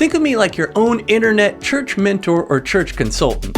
Think of me like your own internet church mentor or church consultant.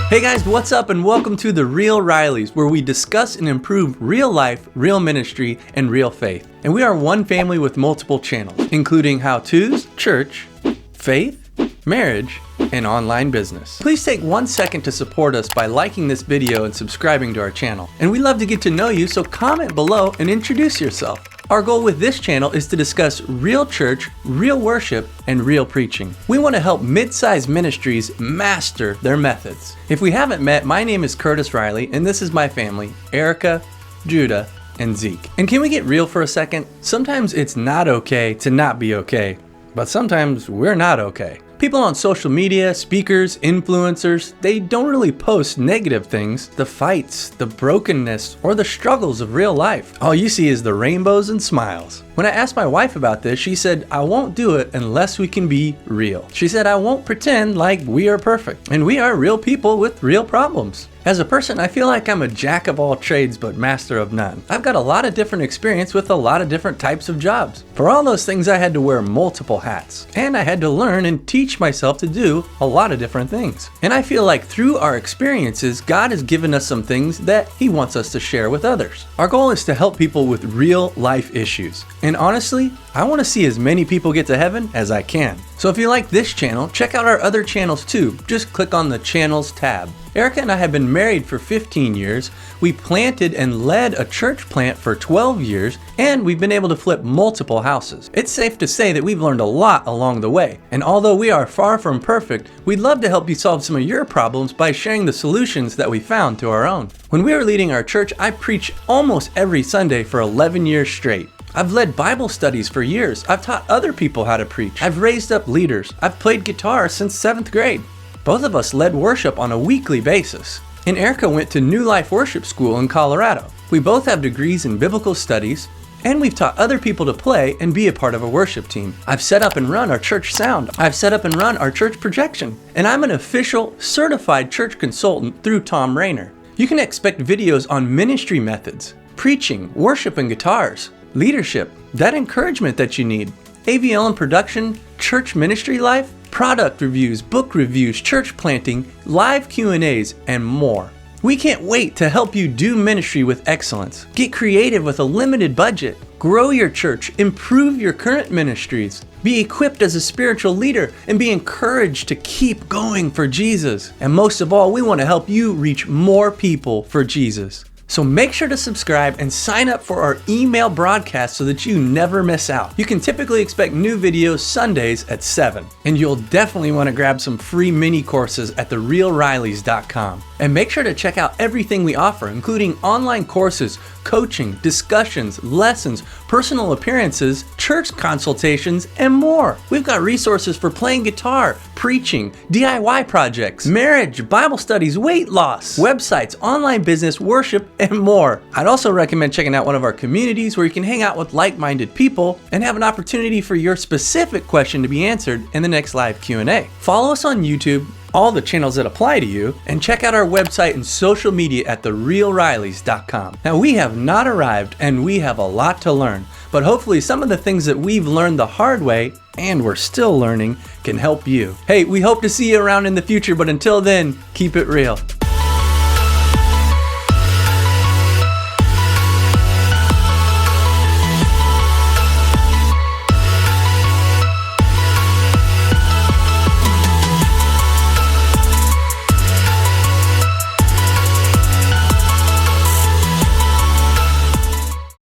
Hey guys, what's up and welcome to The Real Rileys, where we discuss and improve real life, real ministry, and real faith. And we are one family with multiple channels, including how-tos, church, faith, marriage, and online business. Please take 1 second to support us by liking this video and subscribing to our channel. And we love to get to know you, so comment below and introduce yourself. Our goal with this channel is to discuss real church, real worship, and real preaching. We want to help mid-sized ministries master their methods. If we haven't met, my name is Curtis Riley, and this is my family, Erica, Judah, and Zeke. And can we get real for a second? Sometimes it's not okay to not be okay, but sometimes we're not okay. People on social media, speakers, influencers, they don't really post negative things, the fights, the brokenness, or the struggles of real life. All you see is the rainbows and smiles. When I asked my wife about this, she said, I won't do it unless we can be real. She said, I won't pretend like we are perfect. And we are real people with real problems. As a person, I feel like I'm a jack of all trades but master of none. I've got a lot of different experience with a lot of different types of jobs. For all those things, I had to wear multiple hats. And I had to learn and teach myself to do a lot of different things. And I feel like through our experiences, God has given us some things that He wants us to share with others. Our goal is to help people with real life issues. And honestly, I want to see as many people get to heaven as I can. So if you like this channel, check out our other channels too. Just click on the Channels tab. Erica and I have been married for 15 years. We planted and led a church plant for 12 years, and we've been able to flip multiple houses. It's safe to say that we've learned a lot along the way. And although we are far from perfect, we'd love to help you solve some of your problems by sharing the solutions that we found to our own. When we were leading our church, I preached almost every Sunday for 11 years straight. I've led Bible studies for years. I've taught other people how to preach. I've raised up leaders. I've played guitar since 7th grade. Both of us led worship on a weekly basis. And Erica went to New Life Worship School in Colorado. We both have degrees in biblical studies, and we've taught other people to play and be a part of a worship team. I've set up and run our church sound. I've set up and run our church projection. And I'm an official certified church consultant through Tom Rainer. You can expect videos on ministry methods, preaching, worship and guitars, leadership, that encouragement that you need, AVL and production, church ministry life, product reviews, book reviews, church planting, live Q&As, and more. We can't wait to help you do ministry with excellence. Get creative with a limited budget. Grow your church, improve your current ministries, be equipped as a spiritual leader, and be encouraged to keep going for Jesus. And most of all, we want to help you reach more people for Jesus. So make sure to subscribe and sign up for our email broadcast so that you never miss out. You can typically expect new videos Sundays at 7. And you'll definitely want to grab some free mini courses at therealrileys.com. And make sure to check out everything we offer, including online courses, coaching, discussions, lessons, personal appearances, church consultations, and more. We've got resources for playing guitar, preaching, DIY projects, marriage, Bible studies, weight loss, websites, online business, worship, and more. I'd also recommend checking out one of our communities where you can hang out with like-minded people and have an opportunity for your specific question to be answered in the next live Q&A. Follow us on YouTube, all the channels that apply to you, and check out our website and social media at therealrileys.com. Now, we have not arrived and we have a lot to learn, but hopefully some of the things that we've learned the hard way and we're still learning can help you. Hey, we hope to see you around in the future, but until then, keep it real.